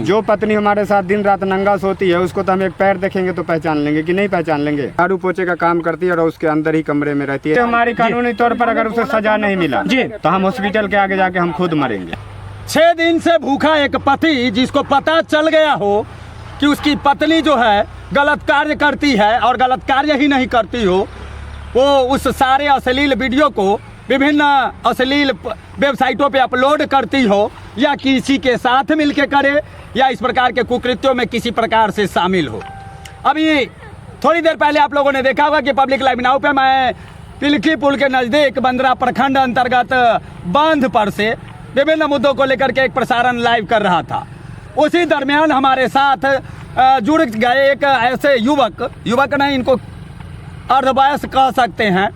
जो पत्नी हमारे साथ दिन रात नंगा सोती है उसको तो हम एक पैर देखेंगे तो पहचान लेंगे कि नहीं पहचान लेंगे। झाड़ू पोछे का काम करती है और उसके अंदर ही कमरे में रहती है। हमारी कानूनी तौर पर अगर उसे सजा नहीं मिला जी तो हम हॉस्पिटल के आगे जाके हम खुद मरेंगे। 6 दिन से भूखा एक पति जिसको पता चल गया हो कि उसकी पत्नी जो है गलत कार्य करती है और गलत कार्य ही नहीं करती हो, वो उस सारे अश्लील वीडियो को विभिन्न अश्लील वेबसाइटों पे अपलोड करती हो या किसी के साथ मिलके करे या इस प्रकार के कुकृत्यों में किसी प्रकार से शामिल हो। अभी थोड़ी देर पहले आप लोगों ने देखा होगा कि पब्लिक लाइव नाउ पे मैं पिलखी पुल के नज़दीक बंदरा प्रखंड अंतर्गत बांध पर से विभिन्न मुद्दों को लेकर के एक प्रसारण लाइव कर रहा था। उसी दरमियान हमारे साथ जुड़ गए एक ऐसे युवक नहीं, इनको अर्धवयस्क कह सकते हैं,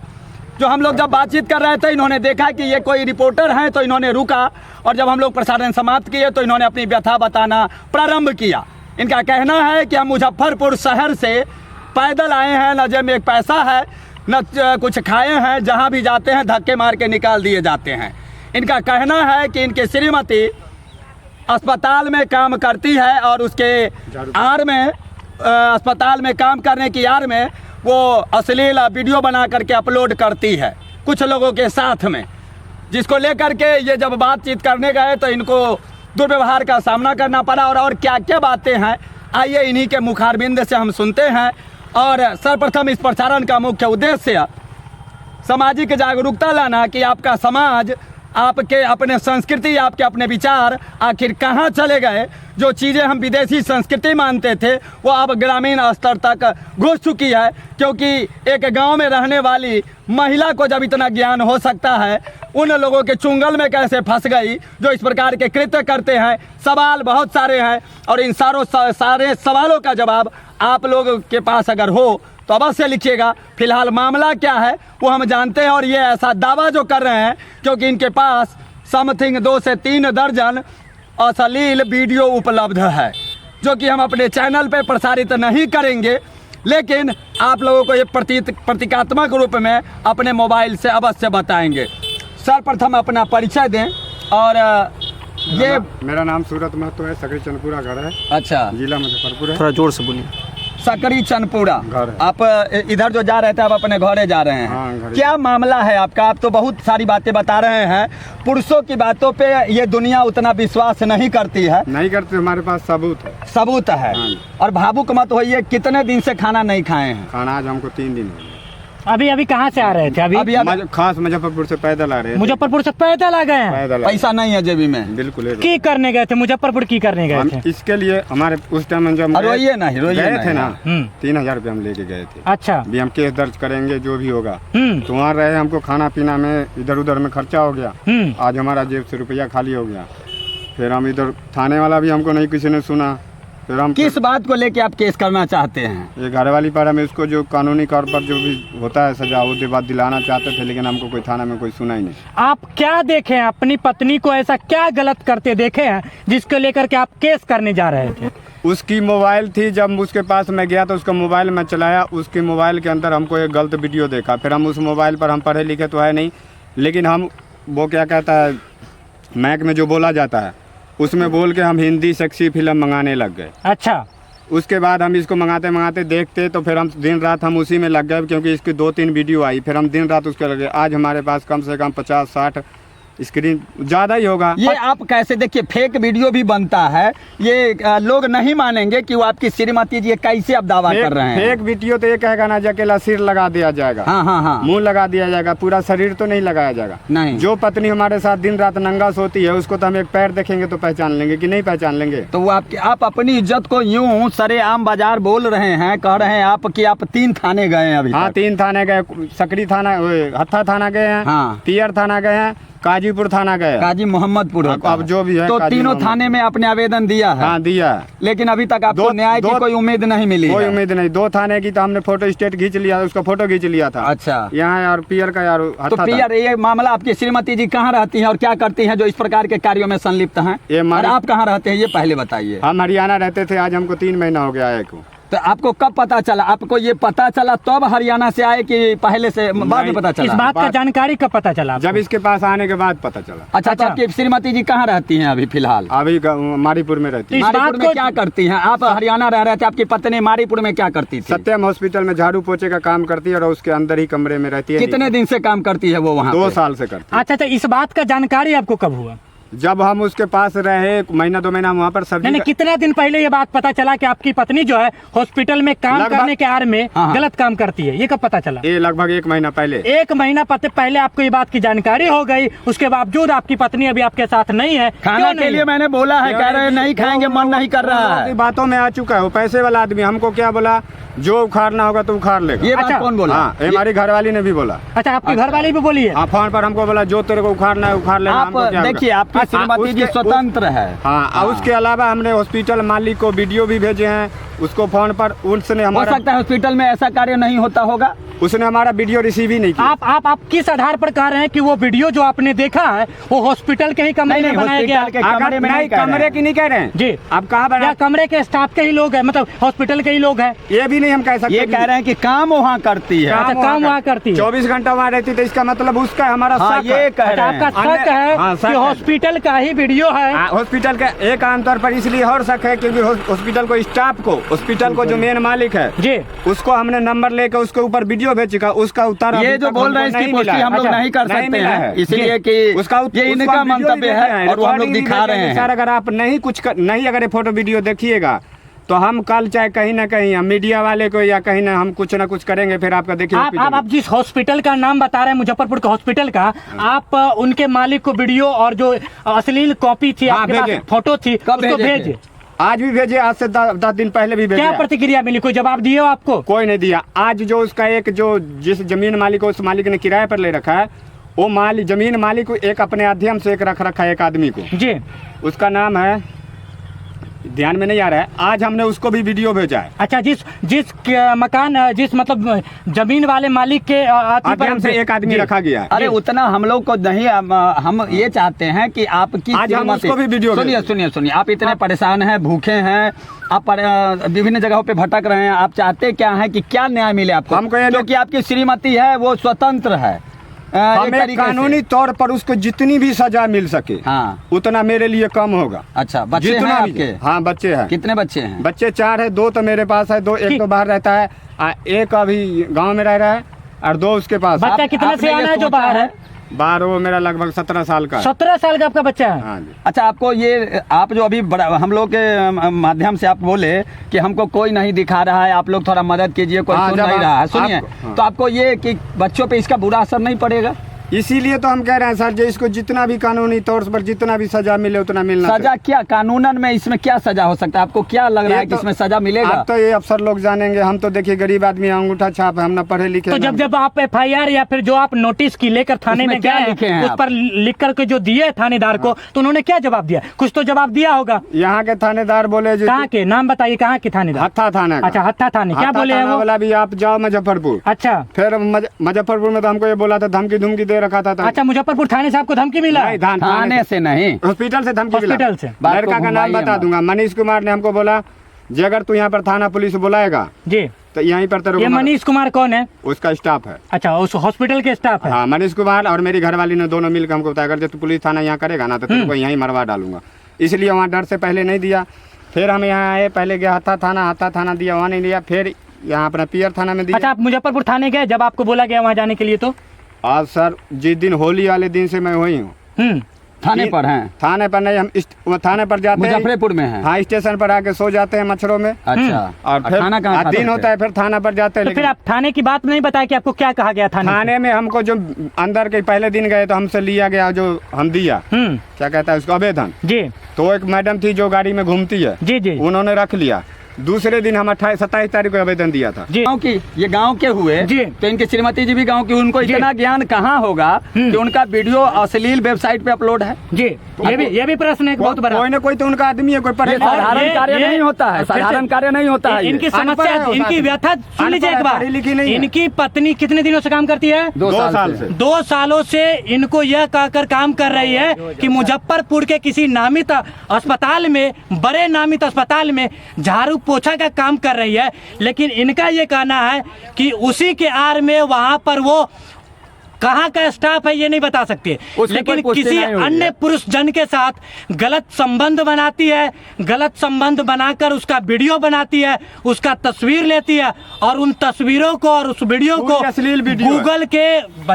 जो हम लोग जब बातचीत कर रहे थे इन्होंने देखा कि ये कोई रिपोर्टर हैं तो इन्होंने रुका और जब हम लोग प्रसारण समाप्त किए तो इन्होंने अपनी व्यथा बताना प्रारंभ किया। इनका कहना है कि हम मुजफ्फरपुर शहर से पैदल आए हैं, न जेब में एक पैसा है न कुछ खाए हैं, जहां भी जाते हैं धक्के मार के निकाल दिए जाते हैं। इनका कहना है कि इनके श्रीमती अस्पताल में काम करती है और उसके आड़ में अस्पताल में काम करने की आड़ में वो अश्लील वीडियो बना करके अपलोड करती है कुछ लोगों के साथ में, जिसको लेकर के ये जब बातचीत करने गए तो इनको दुर्व्यवहार का सामना करना पड़ा। और क्या क्या बातें हैं आइए इन्हीं के मुखारबिंद से हम सुनते हैं। और सर्वप्रथम इस प्रसारण का मुख्य उद्देश्य सामाजिक जागरूकता लाना कि आपका समाज, आपके अपने संस्कृति, आपके अपने विचार आखिर कहाँ चले गए। जो चीज़ें हम विदेशी संस्कृति मानते थे वो अब ग्रामीण स्तर तक घुस चुकी है, क्योंकि एक गांव में रहने वाली महिला को जब इतना ज्ञान हो सकता है, उन लोगों के चुंगल में कैसे फंस गई जो इस प्रकार के कृत्य करते हैं। सवाल बहुत सारे हैं और इन सारे सवालों का जवाब आप लोगों के पास अगर हो तो अवश्य लिखिएगा। फिलहाल मामला क्या है वो हम जानते हैं और ये ऐसा दावा जो कर रहे हैं क्योंकि इनके पास समथिंग 2 से 3 दर्जन अश्लील वीडियो उपलब्ध है, जो कि हम अपने चैनल पे प्रसारित नहीं करेंगे, लेकिन आप लोगों को ये प्रतीकात्मक रूप में अपने मोबाइल से अवश्य बताएंगे। सर्वप्रथम अपना परिचय दें। और ये मेरा नाम सूरत महतो है, सकरी चनपुरा घर है। अच्छा, जिला मुजफ्फरपुर है। थोड़ा जोर से बोलिए। सकरी चनपुरा घर है। आप इधर जो जा रहे थे आप अपने घरे जा रहे हैं। हाँ, क्या मामला है आपका? आप तो बहुत सारी बातें बता रहे हैं, पुरुषों की बातों पे ये दुनिया उतना विश्वास नहीं करती है। नहीं करते, हमारे पास सबूत है। सबूत है। हाँ। और भावुक मत होइए, कितने दिन से खाना नहीं खाए हैं? खाना आज हमको 3 दिन हो गए। अभी कहाँ से आ रहे थे? अभी खास मुजफ्फरपुर से पैदल आ रहे हैं। मुजफ्फरपुर से पैदल आ गए हैं? पैदल। पैसा नहीं है जेबी में? बिल्कुल। की करने गए थे? मुजफ्फरपुर की करने गए थे? इसके लिए हमारे उस टाइम जब रोइए नहीं गए थे ना, 3000 रुपये हम लेके गए थे। अच्छा। भी हम केस दर्ज करेंगे जो भी होगा। तो वहाँ रहे, हमको खाना पीना में इधर उधर में खर्चा हो गया। आज हमारा जेब से रुपया खाली हो गया। फिर हम इधर थाने वाला भी हमको नहीं किसी ने सुना। फिर हम किस बात को लेके आप केस करना चाहते हैं? ये घर वाली पारा में उसको जो कानूनी तौर पर जो भी होता है सजा वो बात दिलाना चाहते थे, लेकिन हमको कोई थाना में कोई सुना ही नहीं। आप क्या देखे हैं? अपनी पत्नी को ऐसा क्या गलत करते देखे हैं जिसको लेकर के आप केस करने जा रहे थे? उसकी मोबाइल थी, जब उसके पास मैं गया तो उसका मोबाइल मैं चलाया, उसके मोबाइल के अंदर हमको एक गलत वीडियो देखा। फिर हम उस मोबाइल पर, हम पढ़े लिखे तो है नहीं, लेकिन हम वो क्या कहता है मैक में जो बोला जाता है उसमें बोल के हम हिंदी सेक्सी फिल्म मंगाने लग गए। अच्छा। उसके बाद हम इसको मंगाते देखते तो फिर हम दिन रात हम उसी में लग गए, क्योंकि इसकी 2-3 वीडियो आई। फिर हम दिन रात उसके लगे। आज हमारे पास कम से कम 50-60 स्क्रीन ज़्यादा ही होगा। ये आप कैसे, देखिए फेक वीडियो भी बनता है, ये लोग नहीं मानेंगे कि वो आपकी श्रीमती जी, कैसे आप दावा कर रहे हैं? फेक वीडियो तो ये कहेगा ना अकेला सिर लगा दिया जाएगा। हाँ। मुंह लगा दिया जाएगा, पूरा शरीर तो नहीं लगाया जाएगा। नहीं। जो पत्नी हमारे साथ दिन रात नंगा सोती है उसको तो हम एक पैर देखेंगे तो पहचान लेंगे कि नहीं पहचान लेंगे। तो वो आप अपनी इज्जत को यूं सरेआम बाजार बोल रहे हैं, कह रहे हैं आप कि आप 3 थाने गए हैं अभी? हाँ, 3 थाने गए। सकरी थाना, हत्था थाना गए हैं। हाँ। पियर थाना गए हैं, काजीपुर थाना गए, काजी मोहम्मदपुर। अब जो भी है तो तीनों थाने में आपने आवेदन दिया है? हाँ, दिया है। लेकिन अभी तक आपको न्याय की कोई उम्मीद नहीं मिली? कोई उम्मीद नहीं। 2 थाने की तो हमने फोटो स्टेट खींच लिया, उसका फोटो खींच लिया था। अच्छा। यहाँ यार पियर का यार। तो पियर, ये मामला आपकी श्रीमती जी कहाँ रहती हैं और क्या करती हैं जो इस प्रकार के कार्यों में संलिप्त हैं? और आप कहाँ रहते हैं ये पहले बताइए। हम हरियाणा रहते थे, आज हमको 3 महीना हो गया है। तो आपको कब पता चला? आपको ये पता चला तब हरियाणा से आए कि पहले से बाद में पता इस चला? बात का जानकारी कब पता चला आपको? जब इसके पास आने के बाद पता चला। अच्छा, तो आपकी श्रीमती जी कहाँ रहती हैं अभी फिलहाल? अभी मारीपुर में रहती है। इस बात मारीपुर में को- क्या करती हैं आप? हरियाणा रह रहे थे, आपकी पत्नी मारीपुर में क्या करती थी? सत्यम हॉस्पिटल में झाड़ू पोछे का काम करती है और उसके अंदर ही कमरे में रहती है। कितने दिन से काम करती है वो वहाँ 2 पे? साल से करती है। अच्छा अच्छा, इस बात का जानकारी आपको कब हुआ? जब हम उसके पास रहे 1 महीना 2 महीना वहाँ पर नहीं सब्जी नहीं, कितना दिन पहले ये बात पता चला कि आपकी पत्नी जो है हॉस्पिटल में काम लगभग- करने के आड़ में हाँ। गलत काम करती है, ये कब पता चला? ये लगभग 1 महीना पहले। 1 महीना पहले आपको ये बात की जानकारी हो गई, उसके बावजूद आपकी पत्नी अभी आपके साथ नहीं है। खाना क्यों के नहीं लिए है? मैंने बोला है, कह रहे हैं नहीं खाएंगे, मन नहीं कर रहा वो है। बातों में आ चुका है, वो पैसे वाला आदमी। हमको क्या बोला, जो उखाड़ना होगा तो उखाड़ लेगा। ये बात अच्छा। कौन बोला? हाँ, ये हमारी घरवाली ने भी बोला। अच्छा, आपकी घरवाली भी बोली है? हाँ, फोन पर हमको बोला जो तेरे को उखाड़ना है उखाड़ लेना। आप हमको क्या देखिए, होगा? आपकी श्रीमती जी उसके- स्वतंत्र है। हाँ, उसके अलावा हमने हॉस्पिटल मालिक को वीडियो भी भेजे हैं, उसको फोन पर उसने हो हमारा सकता है हॉस्पिटल में ऐसा कार्य नहीं होता होगा। उसने हमारा वीडियो रिसीव ही नहीं किया। आप किस आधार पर कह रहे हैं कि वो वीडियो जो आपने देखा है वो हॉस्पिटल के ही कमरे में बनाया गया? हॉस्पिटल के कमरे में नहीं कह रहे कमरे हैं। की नहीं कह रहे हैं जी, आप कहाँ बना? या कमरे के स्टाफ के ही लोग हैं, मतलब हॉस्पिटल के ही लोग हैं? ये भी नहीं हम कह सकते। ये कह रहे हैं कि काम वहाँ करती है। अच्छा, काम वहाँ करती है। 24 घंटा वहाँ रहती, तो इसका मतलब उसका हमारा हाँ, शक ये है। कह अच्छा, रहे हैं। आपका शक है हाँ, शक कि है। हॉस्पिटल का ही वीडियो है? हॉस्पिटल का एक आमतौर पर इसलिए और शक है क्योंकि हॉस्पिटल को स्टाफ को, हॉस्पिटल को जो मेन मालिक है जी, उसको हमने नंबर लेकर उसके ऊपर वीडियो भेजा, उसका उत्तर ये अभी जो तक बोल हमको रहे हैं इसकी नहीं पुष्टि मिला। हम लोग अच्छा, नहीं कर नहीं सकते मिला हैं, है। इसलिए कि उसका ये उसका इनका वीडियो भी मंतव्य भेजे है हैं, और वो हम लोग रिकॉर्डिंग भी दिखा भेजे रहे हैं। हैं। सर, अगर आप नहीं अगर ये फोटो वीडियो देखिएगा तो हम कल चाहे कहीं ना कहीं हम मीडिया वाले को या कहीं ना हम कुछ ना कुछ करेंगे, फिर आपका देखिए आप जिस हॉस्पिटल का नाम बता रहे हैं, मुजफ्फरपुर के हॉस्पिटल का, आप उनके मालिक को वीडियो और जो अश्लील कॉपी थी, हाँ, आपके पास भेजे। फोटो थी, कब उसको भेजे भेजे। आज भी भेजे, आज से 10 दिन पहले भी भेजे। क्या प्रतिक्रिया मिली? कोई जवाब दिए हो आपको? कोई नहीं दिया। आज जो उसका एक जो जिस जमीन मालिक को उस मालिक ने किराए पर ले रखा है, वो जमीन मालिक को एक अपने अध्ययन से एक रख रखा है एक आदमी को, जी, उसका नाम है, ध्यान में नहीं आ रहा है। आज हमने उसको भी वीडियो भेजा है। अच्छा, मकान जिस मतलब जमीन वाले मालिक के अति पर अध्ययन से एक आदमी जी। रखा गया है। अरे उतना हम लोग को नहीं, हम ये चाहते हैं कि आपकी आज हम श्रीमती- उसको भी वीडियो सुनिए भेजें। सुनिए सुनिए, आप इतने परेशान हैं, भूखे हैं, आप विभिन्न जगहों पे भटक रहे हैं, आप चाहते क्या है कि क्या न्याय मिले आपको? हमको ये- क्योंकि आपकी श्रीमती है वो स्वतंत्र है, एक हमें तरीके से। कानूनी तौर पर उसको जितनी भी सजा मिल सके हाँ, उतना मेरे लिए कम होगा। अच्छा, बच्चे हैं जितना भी। आपके? हाँ, बच्चे हैं। कितने बच्चे हैं? बच्चे 4 है, 2 तो मेरे पास है, 2 एक तो बाहर रहता है, एक अभी गांव में रह रहा है और 2 उसके पास है। बच्चा कितना आपने सियाना ये है जो सोचा बाहर है? बाहर वो मेरा लगभग 17 साल का है। 17 साल का आपका बच्चा है? हाँ जी। अच्छा, आपको ये, आप जो अभी हम लोग के माध्यम से आप बोले कि हमको कोई नहीं दिखा रहा है, आप लोग थोड़ा मदद कीजिए, कोई हाँ, सुन जब नहीं रहा है, सुनिए, हाँ। तो आपको ये कि बच्चों पे इसका बुरा असर नहीं पड़ेगा? इसीलिए तो हम कह रहे हैं सर, जो इसको जितना भी कानूनी तौर पर जितना भी सजा मिले उतना मिलना सजा क्या कानूनन में इसमें क्या सजा हो सकता है? आपको क्या लग रहा है कि तो- इसमें सजा मिलेगा? अब तो ये अफसर लोग जानेंगे। हम तो देखिए गरीब आदमी, अंगूठा छाप है, हम ना पढ़े लिखे तो ना- जब आप FIR या फिर जो आप नोटिस की लेकर थाने उसमें में क्या गए लिखे हैं उस आप? पर लिख करके जो दिए थानेदार को, तो उन्होंने क्या जवाब दिया? कुछ तो जवाब दिया होगा। यहाँ के थानेदार बोले जी, कहाँ के नाम बताइए, कहाँ के थानेदार? हत्था थाना का। अच्छा, हत्था थाने। क्या हत्था बोले हैं थाना वो? वाला भी आप जाओ मुजफ्फरपुर। अच्छा फिर मुजफ्फरपुर में तो हमको ये बोला था, धमकी धमकी दे रखा था। अच्छा, मुजफ्फरपुर थाने से आपको धमकी मिला? नहीं, थाने से नहीं, हॉस्पिटल से धमकी मिला। हॉस्पिटल से? बात को लड़का का नाम घुमाइए बता मत। दूंगा, मनीष कुमार ने हमको बोला जी अगर तू यहाँ पर थाना पुलिस बुलाएगा जी। तो यहीं पर तेरे ये को मनीष कुमार कौन है? उसका स्टाफ है। अच्छा, उस हॉस्पिटल के स्टाफ है? हाँ, मनीष कुमार और मेरी घरवाली ने दोनों मिलकर हमको बताया, अगर तू पुलिस थाना यहाँ करेगा ना तो तेरे को यहीं मरवा डालूंगा। इसलिए वहाँ डर से पहले नहीं दिया। फिर हम यहाँ आए, पहले गया हत्था थाना दिया, वहाँ नहीं दिया। फिर यहाँ अपना पियर थाना में दिया। अच्छा, आप मुजफ्फरपुर थाने गए जब आपको बोला गया वहाँ जाने के लिए? तो आज सर जिस दिन होली वाले दिन से मैं वही हूँ। थाने पर हैं? थाने पर नहीं, हम थाने पर जाते हैं। मुजफ्फरपुर में हैं? हाँ, स्टेशन पर आके सो जाते हैं मच्छरों में। अच्छा, और फिर खाना कहाँ खाते दिन थे? होता है, फिर थाना पर जाते हैं। तो फिर लेकिन आप थाने की बात नहीं बताया कि आपको क्या कहा गया थाने से? थाने में हमको जो अंदर के पहले दिन गए तो हमसे लिया गया, जो हम दिया क्या कहता है उसको, आवेदन। जी तो एक मैडम थी जो गाड़ी में घूमती है, जी जी उन्होंने रख लिया। दूसरे दिन हम 27 तारीख को आवेदन दिया था। जी। गाँव की, ये गांव के हुए जी। तो इनकी श्रीमती जी भी गांव की, उनको जी। इतना ज्ञान कहाँ होगा कि उनका वीडियो अश्लील वेबसाइट पे अपलोड है? जी, ये भी प्रश्न है एक बहुत बड़ा। कोई ना कोई तो उनका आदमी है, कोई पढ़े ये साधारण ये- कार्य ये- नहीं होता है, फिर से- साधारण कार्य नहीं होता है ये। इनकी अनपढ़ समस्या, है वो इनकी आदमी। व्यथा सुन लीजिए एक अनपढ़ है, बार। पढ़ी लिखी नहीं है। इनकी पत्नी कितने दिनों से काम करती है? 2 साल से। 2 सालों से इनको यह कहकर काम कर रही है कि मुजफ्फरपुर के किसी नामित अस्पताल में, बड़े नामित अस्पताल में झाड़ू पोछा का काम कर रही है, लेकिन इनका ये कहना है कि उसी के आड़ में वहां पर वो कहाँ का स्टाफ है ये नहीं बता सकते, लेकिन किसी अन्य पुरुष जन के साथ गलत संबंध बनाती है, गलत संबंध बनाकर उसका वीडियो बनाती है, उसका तस्वीर लेती है और उन तस्वीरों को और उस वीडियो को अश्लील वीडियो गूगल के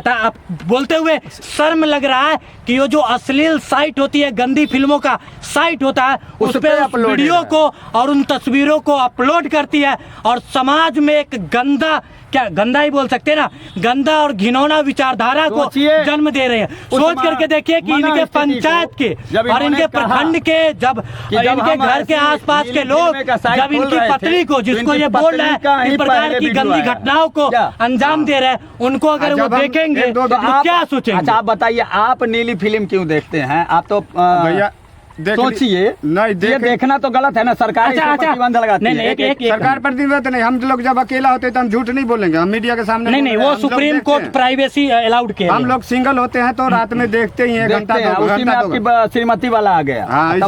आप बोलते हुए शर्म लग रहा है कि ये जो अश्लील साइट होती है, गंदी फिल्मों का साइट होता है, उस पर उस वीडियो को और उन तस्वीरों को अपलोड करती है और समाज में एक गंदा, क्या गंदा ही बोल सकते हैं ना, गंदा और घिनौना विचारधारा को जन्म दे रहे हैं। सोच करके देखिए कि इनके पंचायत के और इनके प्रखंड के जब इनके घर के आसपास के लोग जब इनकी पत्नी को, जिसको ये बोल रहे हैं इस प्रकार की गंदी घटनाओं को अंजाम दे रहे हैं, उनको अगर वो देखेंगे तो क्या सोचेंगे? अच्छा आप बताइए, आप नीली फिल्म क्यों देखते हैं? आप तो भैया सोचिए, नहीं ये देखना तो गलत है ना, सरकार इस पर प्रतिबंध लगाती है। नहीं, सरकार प्रतिबंध नहीं, हम लोग जब अकेला होते हैं तो हम झूठ नहीं बोलेंगे, हम मीडिया के सामने नहीं, वो सुप्रीम कोर्ट प्राइवेसी अलाउड किया। हम लोग सिंगल होते हैं तो रात में देखते ही 1 घंटा 2 उसी में आपकी श्रीमती वाला आ गया।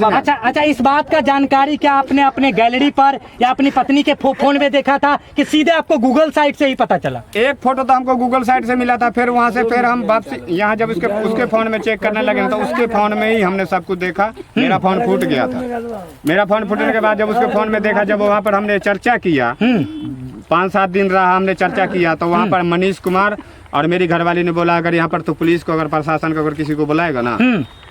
अच्छा, इस बात का जानकारी क्या आपने अपने गैलरी पर या अपनी पत्नी के फोन में देखा था कि सीधे आपको गूगल साइट से ही पता चला? एक फोटो तो हमको गूगल साइट से मिला था, फिर वहाँ से फिर हम वापसी यहाँ जब उसके फोन में चेक करने लगे तो उसके फोन में ही हमने सब कुछ देखा। मेरा फोन फूट गया था, मेरा फोन फूटने के बाद जब उसके फोन में देखा, जब वहाँ पर हमने चर्चा किया, 5-7 दिन रहा हमने चर्चा किया, तो वहाँ पर मनीष कुमार और मेरी घरवाली ने बोला अगर यहाँ पर तो पुलिस को, अगर प्रशासन को, अगर किसी को बुलाएगा ना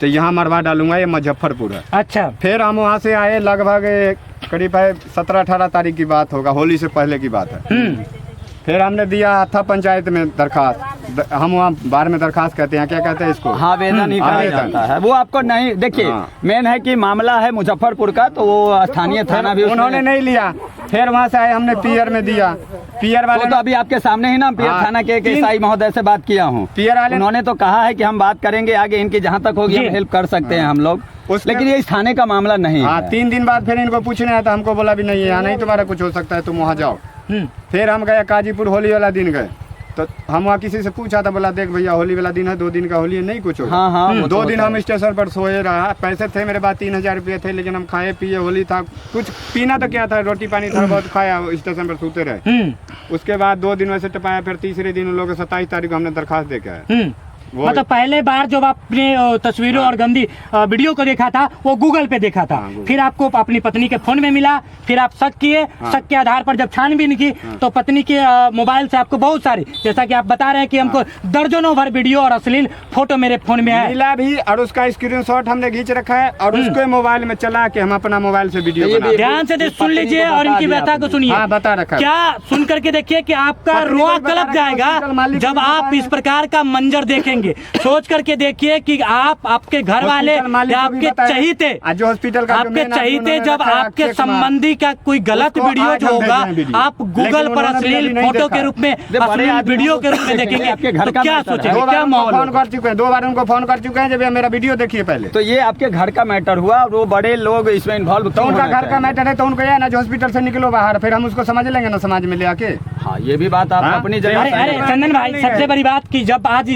तो यहाँ मरवा डालूंगा, ये मुजफ्फरपुर है। अच्छा, फिर हम वहाँ से आए, लगभग करीब 17-18 तारीख की बात होगा, होली से पहले की बात है। फिर हमने दिया था पंचायत में दरखास्त, हम वहाँ बार में दरखास्त कहते हैं, क्या कहते हैं इसको? हाँ, आवेदन ही कहा जाता है। वो आपको नहीं, देखिए मेन है कि मामला है मुजफ्फरपुर का, तो वो स्थानीय थाना भी उन्होंने नहीं लिया। फिर वहाँ से आए, हमने पीयर में दिया, पीयर वाले तो अभी आपके सामने ही ना पीयर थाना के एसआई महोदय से बात किया हूँ, पीयर वाले उन्होंने तो कहा है कि हम बात करेंगे आगे, इनकी जहाँ तक होगी हम हेल्प कर सकते हैं हम लोग, लेकिन ये इस थाने का मामला नहीं है। 3 दिन बाद फिर इनको पूछने आया था, हमको बोला भी नहीं यहाँ नहीं तुम्हारा कुछ हो सकता है, तुम वहाँ जाओ। फिर हम गए काजीपुर, होली वाला दिन गए, तो हम वहाँ किसी से पूछा था, बोला देख भैया होली वाला दिन है, 2 दिन का होली है, नहीं कुछ हो। हाँ, 2 दिन हम स्टेशन पर सोए रहा, पैसे थे मेरे पास 3000 रुपये थे, लेकिन हम खाए पिए, होली था, कुछ पीना तो क्या था, रोटी पानी था, बहुत खाया, स्टेशन पर सोते रहे। उसके बाद 2 दिन वैसे टपाया, फिर तीसरे दिन उन लोगों 27 तारीख को हमने दरखास्त दे के आए। मतलब पहले बार जब आपने तस्वीरों और गंदी वीडियो को देखा था वो गूगल पे देखा था, फिर आपको अपनी पत्नी के फोन में मिला, फिर आप शक किए, शक के आधार पर जब छानबीन की तो पत्नी के मोबाइल से आपको बहुत सारी, जैसा कि आप बता रहे हैं कि हमको दर्जनों भर वीडियो और अश्लील फोटो मेरे फोन में है, मिला भी, और उसका स्क्रीनशॉट हमने खींच रखा है और उसके मोबाइल में चला के हम अपना मोबाइल से वीडियो बना। ध्यान से सुन लीजिए और इनकी व्यथा को सुनिए, बता रखा क्या सुन करके देखिए कि आपका रोआ कलप जाएगा जब आप इस प्रकार का मंजर देखेंगे। सोच करके देखिए कि आप, आपके घर वाले या आपके चहीते, जो हॉस्पिटल का आपके चहीते जब आपके संबंधी का कोई गलत वीडियो जो होगा आप गूगल पर अश्लील फोटो के रूप में, अश्लील वीडियो के रूप में देखेंगे तो क्या सोचेंगे, क्या माहौल? फोन कर चुके हैं, 2 बार उनको फोन कर चुके हैं, जब मेरा वीडियो देखिए पहले। तो ये आपके घर का मैटर हुआ, वो बड़े लोग इसमें इन्वॉल्व, तो उनका घर का मैटर है तो उनको यह ना जो हॉस्पिटल से निकलो बाहर, फिर हम उसको समझ लेंगे ना समाज में ले आके। हाँ, ये भी बात आप अपनी जगह। अरे चंदन भाई, सबसे बड़ी बात कि जब आज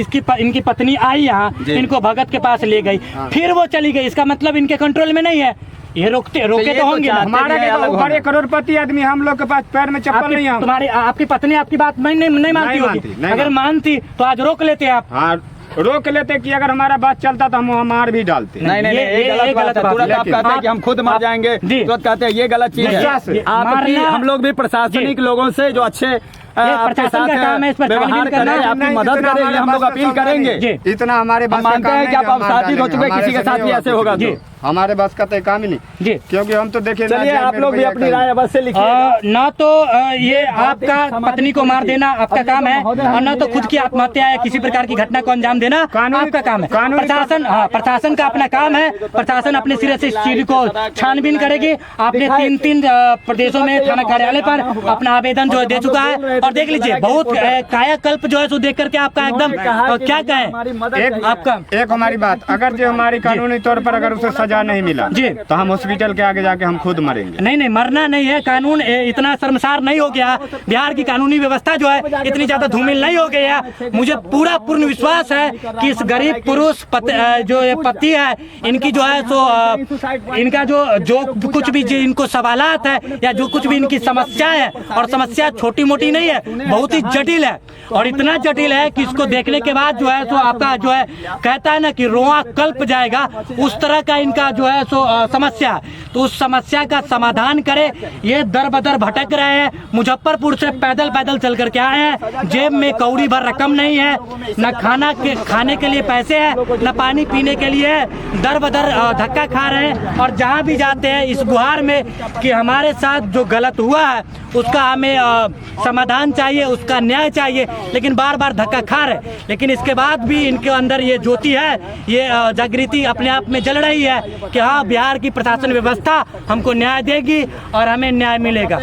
इनकी पत्नी आई यहाँ, इनको भगत के पास ले गई, फिर वो चली गई, इसका मतलब इनके कंट्रोल में नहीं है, ये रोके तो होंगे। हमारे बड़े करोड़पति आदमी, हम लोग के पास पैर में चप्पल नहीं है। तुम्हारी आपकी पत्नी आपकी बात नहीं मानती होगी, अगर मानती तो आज रोक लेते आप। हाँ, रोक लेते कि अगर हमारा बात चलता तो हम मार भी डालते। नहीं, ये गलत बात है। तुरंत आप कहते हैं कि हम खुद मर जाएंगे, तुरंत कहते हैं ये गलत चीज है। हम लोग भी प्रशासनिक लोगों से जो अच्छे प्रशासन का काम है इस पर व्यवहार करें, आपकी मदद करें, ये हम लोग अपील करेंगे। इतना हमारे बस मानते हैं कि आप अवसादित हो चुके, किसी के साथ भी ऐसे होगा तो हमारे बस का तो काम ही नहीं, क्योंकि हम तो देखे। चलिए आप लोग भी अपनी राय अवश्य लिखिए। ना तो ये आपका पत्नी को मार देना आपका काम है, और ना तो खुद की आत्महत्या है, किसी प्रकार की घटना को अंजाम देना आपका काम है। प्रशासन का अपना काम है, प्रशासन अपने सिरे से इस चीज को छानबीन करेगी। आपने 3 प्रदेशों में थाना कार्यालय पर अपना आवेदन जो दे चुका है, और देख लीजिए बहुत कायाकल्प जो है सो देख करके आपका एकदम क्या कहें। एक हमारी बात, अगर जो हमारी कानूनी तौर पर अगर उसे 2000 नहीं मिला जी। तो हम हॉस्पिटल के आगे जाके हम खुद मरेंगे। नहीं नहीं, मरना नहीं है, कानून इतना शर्मसार नहीं हो गया, बिहार की कानूनी व्यवस्था जो है इतनी ज्यादा धूमिल नहीं हो गई है। मुझे पूर्ण विश्वास है कि इस गरीब पुरुष जो ये पति है, इनकी जो है सो इनका जो कुछ भी इनको सवालात है या जो कुछ भी इनकी समस्या है, और समस्या छोटी मोटी नहीं है, बहुत ही जटिल है, और इतना जटिल है कि इसको देखने के बाद जो है सो आपका जो है कहता है ना कि रोआ कल्प जाएगा, उस तरह का इनका जो है सो समस्या। तो उस समस्या का समाधान करे। ये दर बदर भटक रहे हैं, मुजफ्फरपुर से पैदल चल करके आए हैं, जेब में कौड़ी भर रकम नहीं है, न खाने के लिए पैसे हैं, न पानी पीने के लिए है, दर बदर धक्का खा रहे हैं। और जहाँ भी जाते हैं इस गुहार में कि हमारे साथ जो गलत हुआ है उसका हमें समाधान चाहिए, उसका न्याय चाहिए, लेकिन बार बार धक्का खा रहे। लेकिन इसके बाद भी इनके अंदर ये ज्योति है, ये जागृति अपने आप में जल रही है कि हाँ, बिहार की प्रशासन व्यवस्था हमको न्याय देगी और हमें न्याय मिलेगा।